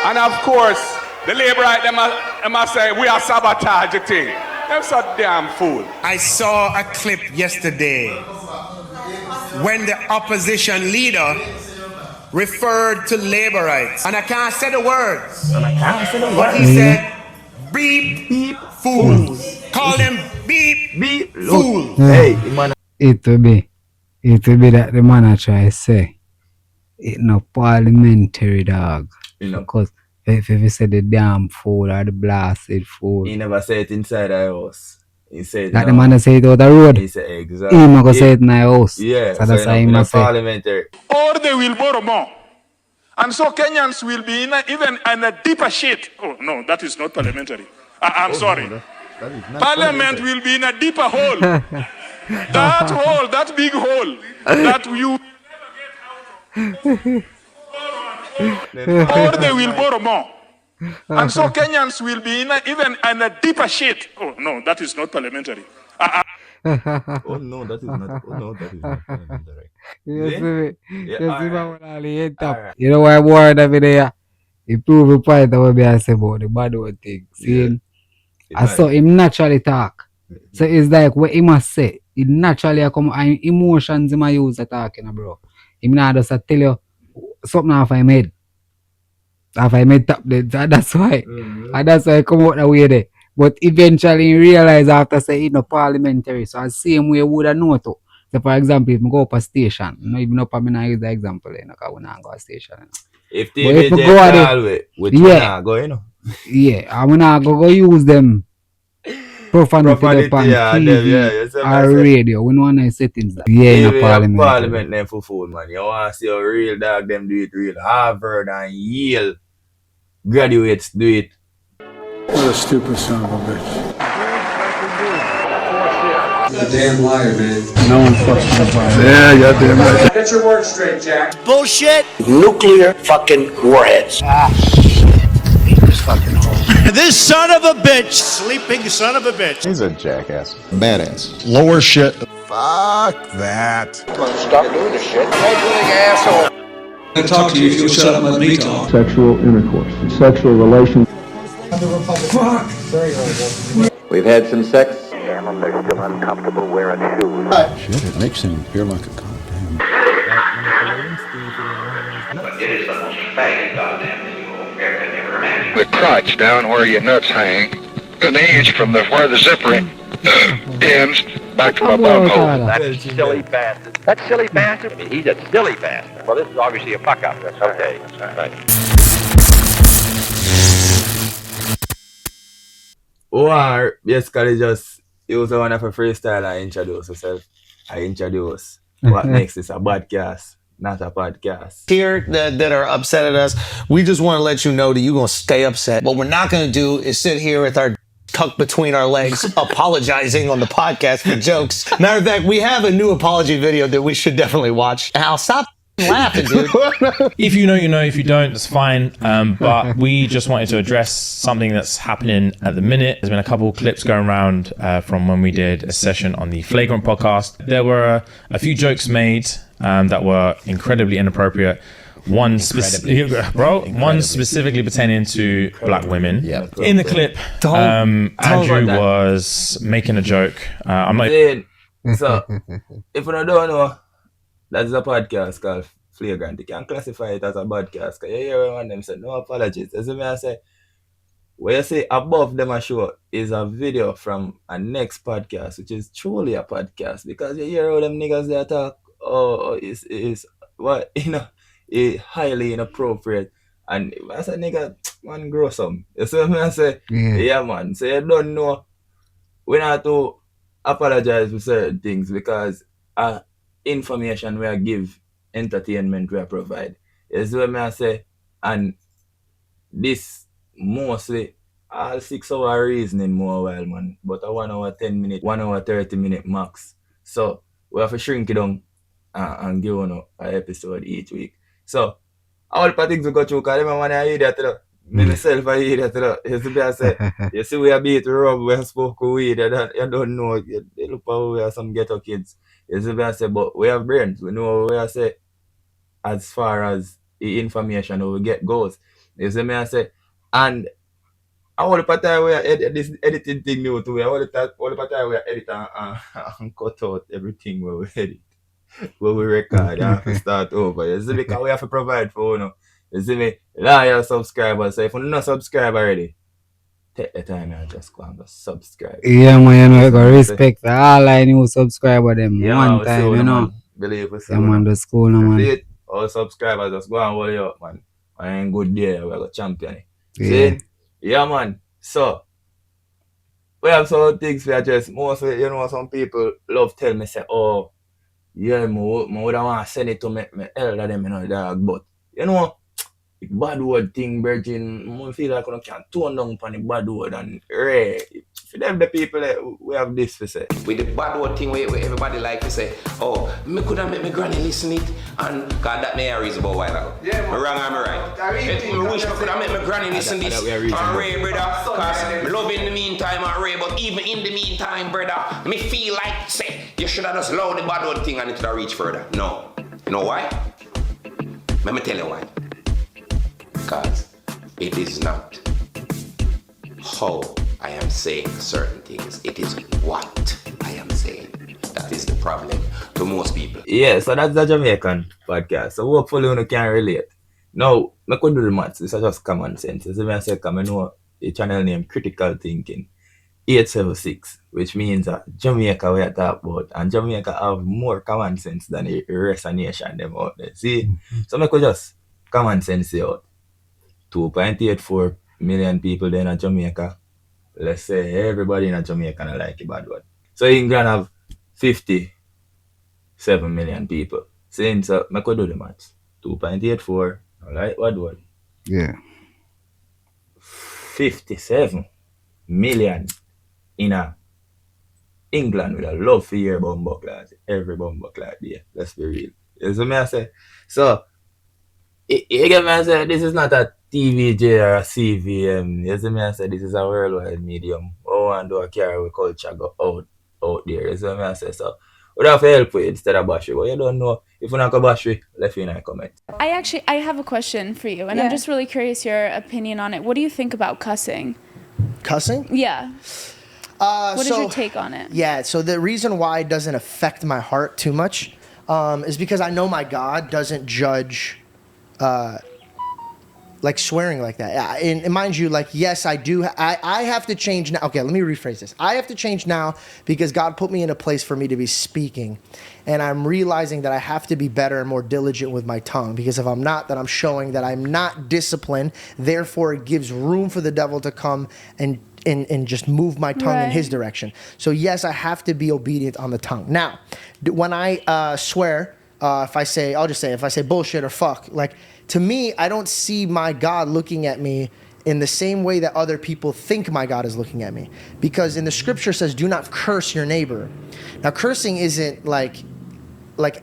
And of course, the labor right them must say, we are sabotage the thing. Them so damn fool. I saw a clip yesterday when the opposition leader referred to labor rights. And I can't say the words. But he said, beep, beep, fools. Call them beep, beep, fools. Hey, man. It will be that the man I try to say, it no parliamentary, dog. You know. Because if you say the damn fool or the blasted fool. He never say it inside the house. He said That the man say it out the road. He said exactly. He not gonna say it in the house. Yeah, so that's why he in must say. Parliamentary. Or they will borrow more. And so Kenyans will be even in a deeper shit. Oh, no, that is not parliamentary. I'm sorry. No, that is not Parliament will be in a deeper hole. That hole, that big hole, that you... Or they will borrow more. And so Kenyans will be even in a deeper shit. Oh, no, that is not parliamentary. Oh no, that is not. Oh no, that is not parliamentary. You know why I'm worried every day? He proved the point of what I say about the bad old thing. See, I saw him naturally talk. So it's like what he must say. It naturally come and emotions he might use to talking, bro. He not just tell you something off I made. If I made top dead, that's why. And that's why I come out the way there. But eventually he realize after say it's no parliamentary. So the same way would have know too. So for example, if I go up a station, even up I use the example, because we not go a station. If they go at it, which one go, you know? Yeah, I'm not go use them. Profanity on TV or radio. We know on the settings that. Yeah, in a parliament name for fool, man. You want to see a real dog, them do it real. Harvard and Yale graduates do it. What a stupid son of a bitch. You're a damn liar, man. No one fucking liar. Yeah, goddamn right. Get your words straight, Jack. Bullshit. Nuclear fucking warheads. Fucking hole. This son of a bitch, sleeping son of a bitch. He's a jackass. Badass. Lower shit. Fuck that. Stop doing this shit. Ugly asshole. I talk to you if you'll shut up and let me talk. Sexual intercourse. Sexual relations. Fuck. We've had some sex. Damn, they're still uncomfortable wearing shoes. Shit, it makes him feel like a goddamn. But it is the most faggot goddamn thing you will ever imagine. The crotch down where your nuts hang, an inch from where the zipper ends back to my bumhole. That silly bastard. That silly bastard? I mean, he's a silly bastard. Well, this is obviously a fuck-up. That's okay. That's right. Or basically just it was one of a freestyle I introduce yourself. I introduce what makes this a podcast, not a podcast. Here that are upset at us, we just want to let you know that you're going to stay upset. What we're not going to do is sit here with our tucked between our legs apologizing on the podcast for jokes. Matter of fact, we have a new apology video that we should definitely watch. Al, stop laughing, dude. If you know, you know. If you don't, it's fine. But we just wanted to address something that's happening at the minute. There's been a couple of clips going around from when we did a session on the Flagrant podcast. There were a few jokes made that were incredibly inappropriate. One specifically pertaining to black women. Yep. In the clip, Andrew was making a joke. I'm like, so if you don't know, that's a podcast called Flagrant. You can classify it as a podcast. Cause you hear one of them say no apologies. As I say, what you see above them a show is a video from a next podcast, which is truly a podcast, because you hear all them niggas that talk. Oh, is what it's highly inappropriate. And I say nigga, man, grow some. You see what I say? Yeah, man. So you don't know. We not to apologize for certain things because information we give, entertainment we provide. You see what I say? And this mostly all 6 hour reasoning more while, man. But a 1 hour 10 minute, 1 hour 30 minute max. So we have to shrink it down and give an episode each week. So all the things we go through, because I want to hear that. Myself, I hear that. You see what I say? You see, we are beat rub, we are smoke weed, you don't know. You look how we are some ghetto kids. You see what I say? But we have brains. We know what I say as far as the information we get goes. You see me I say, and I want the time where edit this editing thing new too. I want the time where edit and cut out everything where we edit. Where we record, you have to start over. You see me, because we have to provide for you know. You see me, loyal subscribers. So if you're not subscribed already, take the time and just go and go subscribe. Yeah, man, you know, I got respect for all I new subscriber them. Yeah, one time, you know. Man. Believe us. Yeah, man, the school, no, man. All subscribers just go and hold you up, man. I ain't good there. We got champion. Yeah. See? Yeah, man. So, we have some things we address. Mostly, you know, some people love tell me, say, oh, yeah, I would want to send it to me elder them, you know, dog. But, you know, the bad word thing, virgin, I feel like I can't tone down on the bad word and for them, the people that we have this to say. With the bad word thing where everybody like to say, oh, me could have make my granny listen it, and God, that may have reason about a while ago. Yeah, me wrong or me right? I wish I could have make my granny listen this, and Ray, brother, because I love in the meantime and Ray, but even in the meantime, brother, me feel like, say, you should have just allowed the bad word thing and it could have reached further. No. You know why? Let me tell you why. Because it is not how I am saying certain things. It is what I am saying. That is the problem to most people. Yeah, so that's the Jamaican podcast. So hopefully you can relate. Now, I could do the maths. This is just common sense. As I say, I know the channel name Critical Thinking 876, which means that Jamaica we are talking about, and Jamaica have more common sense than the rest of the nation them out there. See? So I could just common sense it out. 2.84 million people there in Jamaica. Let's say everybody in Jamaica don't like a bad word. So England have 57 million people. Saying so, I could do the maths. 2.84, alright, bad word. Yeah. 57 million in England with a love for your bumbo class. Every bumbo class there. Let's be real. You see me I say? So, you get me I say, this is not a TVJ or a CVM. You see me I say, this is a worldwide medium. Oh, and do a carry with culture go out there. You see me I say? So, we have to help with it instead of bash it. But you don't know, if you not go bash it, left in a comment. I have a question for you, and I'm just really curious your opinion on it. What do you think about cussing? Cussing? Yeah. What is your take on it? Yeah, so the reason why it doesn't affect my heart too much is because I know my God doesn't judge like swearing like that. And mind you, like, yes, I do. I have to change now. Okay, let me rephrase this. I have to change now because God put me in a place for me to be speaking. And I'm realizing that I have to be better and more diligent with my tongue, because if I'm not, then I'm showing that I'm not disciplined. Therefore, it gives room for the devil to come and just move my tongue in his direction. So yes, I have to be obedient on the tongue. Now, when I swear, if I say bullshit or fuck, like, to me, I don't see my God looking at me in the same way that other people think my God is looking at me. Because in the scripture says, do not curse your neighbor. Now, cursing isn't like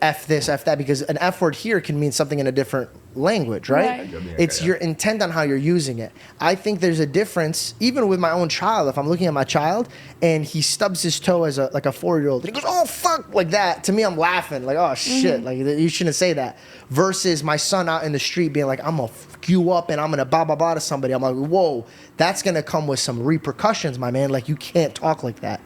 F this, F that, because an F word here can mean something in a different language, right? It's your intent on how you're using it. I think there's a difference, even with my own child. If I'm looking at my child and he stubs his toe as a 4-year-old, and he goes, oh, fuck, like that. To me, I'm laughing, like, oh, shit, like, you shouldn't say that. Versus my son out in the street being like, I'm going to fuck you up and I'm going to blah, blah, blah to somebody. I'm like, whoa, that's going to come with some repercussions, my man. Like, you can't talk like that.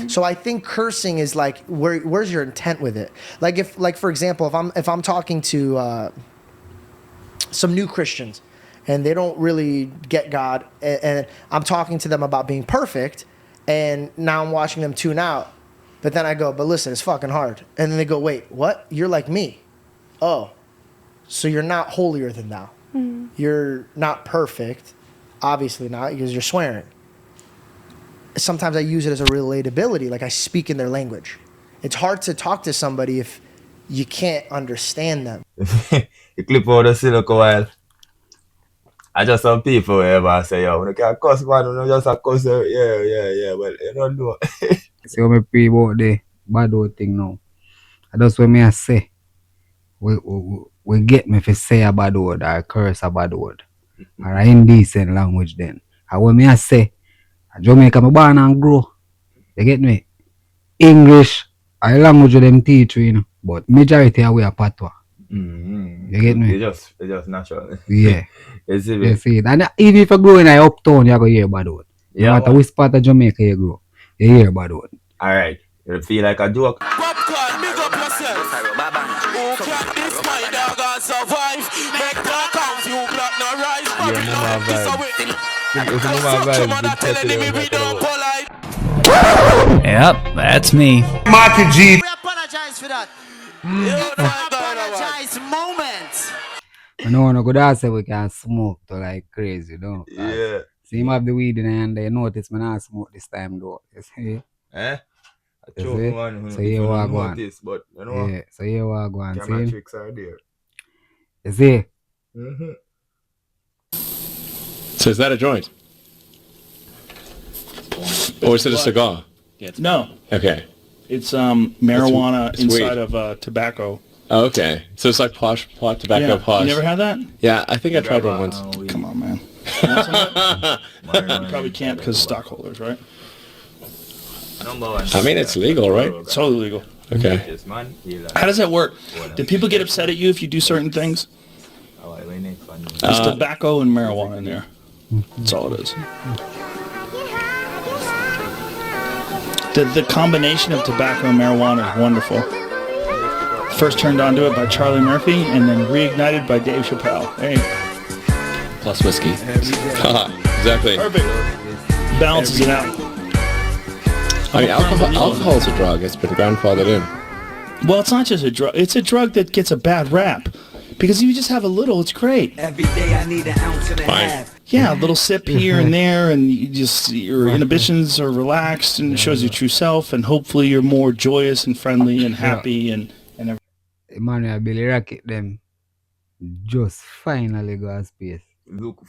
So I think cursing is like, where's your intent with it? Like, for example, if I'm talking to some new Christians and they don't really get God, and I'm talking to them about being perfect, and now I'm watching them tune out, but then I go, but listen, it's fucking hard. And then they go, wait, what? You're like me. Oh, so you're not holier than thou. You're not perfect, obviously not, because you're swearing. Sometimes I use it as a relatability, like I speak in their language. It's hard to talk to somebody if you can't understand them. You clip out the silicone while. I just some people ever say, yo, when you can't cuss, man, you just a cuss, yeah, well, you don't know. See how me pray about the bad word thing now. That's what me I say. We get me if you say a bad word or curse a bad word. Or an indecent language then. And when me I say, Jamaica me born and grow. You get me? English, a language them teach you, you know. But majority are we a patois. You get me? It's just natural. Yeah. You see me? You see it. And even if you grow in a uptown, you're going to hear about it. No Yeah, matter man. which part of Jamaica you grow, you hear about it. Alright. You feel like a joke? Popcorn, big up yourself. Who can this my dog and survive? Make that count, you black no rise. Yeah, mama vibe. If mama vibe, good test it out, polite. Yep, that's me. Marky G. We apologize for that. Apologize moment. I know when I go there, say we can smoke to like crazy, though. Yeah. See him have the weed in hand, they notice me not smoke this time, though. You see? Eh? You see? So here we go on. But you know, Yeah, so here we go on. camera See? tricks are there. You see? Mm-hmm. So is that a joint? Or is it a cigar? No, Okay. it's marijuana It's inside weed. of tobacco. Oh, okay. So it's like pot tobacco Yeah. posh. You never had that? Yeah, I think I tried one once. Come on, man. You want some of that? You probably can't because stockholders, right? I mean, it's legal, right? It's totally legal. Okay. How does that work? Do people get upset at you if you do certain things? There's tobacco and marijuana in there. That's all it is. The combination of tobacco and marijuana is wonderful. First turned onto it by Charlie Murphy and then reignited by Dave Chappelle. There you go. Plus whiskey. Exactly. Perfect. Balances it out. I mean, alcohol is a drug. It's been grandfathered in. Well, it's not just a drug. It's a drug that gets a bad rap. Because if you just have a little, it's great. Every day I need an ounce and a half. Yeah, a little sip here and there, and your inhibitions are relaxed, and it shows your true self, and hopefully you're more joyous and friendly and happy and everything. Emmanuel Billy Rocket, them just finally got space. Look,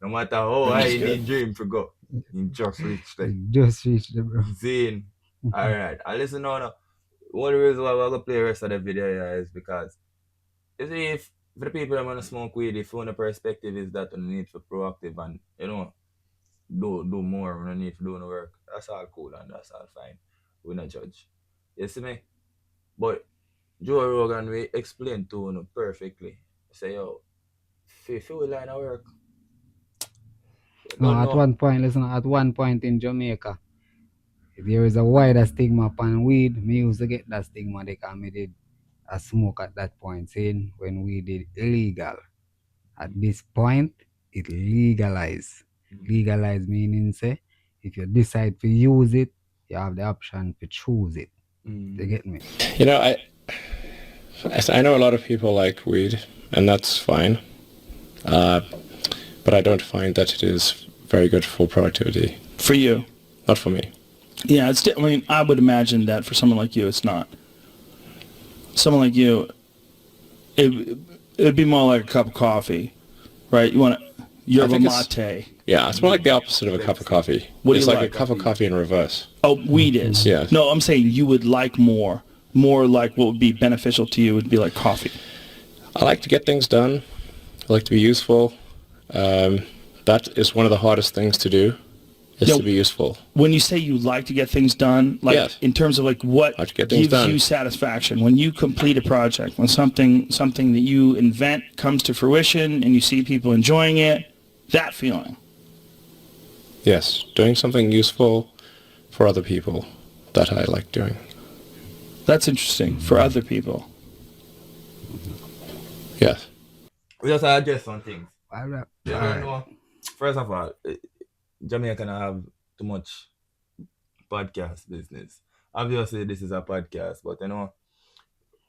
no matter how high you need dream to go, you just reach there. Just reached the bro. Zane. Alright, I listen now. One of the reasons why we're going to play the rest of the video here is because you see, if for the people that want to smoke weed, if one perspective is that you need to be proactive and do more, you need to do the work. That's all cool and that's all fine. We not judge. You see me? But Joe Rogan we explain to you perfectly. Say yo, if you line of work. No, at one point in Jamaica, there is a wider stigma upon weed. Me used to get that stigma because me did a smoke at that point, saying when we did illegal. At this point, it legalized. Legalize meaning say, if you decide to use it, you have the option to choose it. You get me? You know, I know a lot of people like weed, and that's fine. But I don't find that it is very good for productivity. For you? Not for me. Yeah, I mean, I would imagine that for someone like you, it's not. Someone like you, it'd be more like a cup of coffee, right? You have a mate. Yeah, it's more like the opposite of a cup of coffee. What do it's you like like? a cup of coffee in reverse. Oh, weed is? Yeah. No, I'm saying you would like more like what would be beneficial to you would be like coffee. I like to get things done. I like to be useful. That is one of the hardest things to do, is to be useful. When you say you like to get things done, like Yes. in terms of like what gives done. you satisfaction, when you complete a project, when something that you invent comes to fruition and you see people enjoying it, that feeling. Yes, doing something useful for other people that I like doing. That's interesting, for other people. Yes. We just address some things. Alright. You don't know. First of all, Jamaica can have too much podcast business. Obviously, this is a podcast, but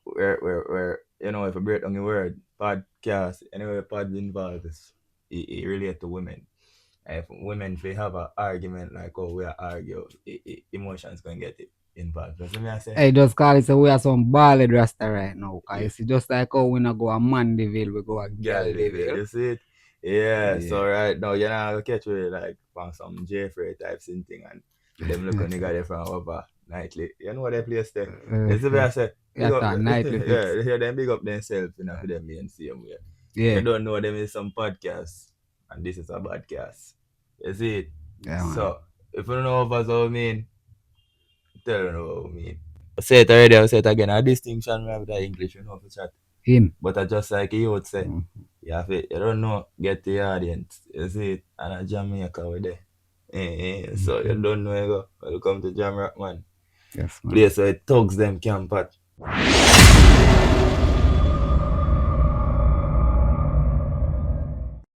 we're if I break down the word podcast, anyway, pod involved is it relate to women. If women if they have an argument like we are argue, emotions can get it involved. That's what I say. Hey, just call it so we are some ballad rasta right now. Cause you see, just like how we not go a Mandeville, we go a Galdeville. You see it? Yeah, so right now you're not gonna catch me like from some Jeffrey type thing and them look nigga there from over nightly. You know what they place there? That's the way I say. Nightly. Yeah, they hear them big up themselves, for them being same way. Yeah. You don't know them is some podcast and this is a podcast. You see it? Yeah, man. So if you don't know what I mean, tell you know what I mean. I say it already, I say it again. A distinction we have with the English, for chat. him. But I just like you would say, you don't know, get the audience. You see it, and a Jamaica with there. So you don't know, you go. Welcome to Jam Rock, man. Yes, man. Place where thugs them camp at.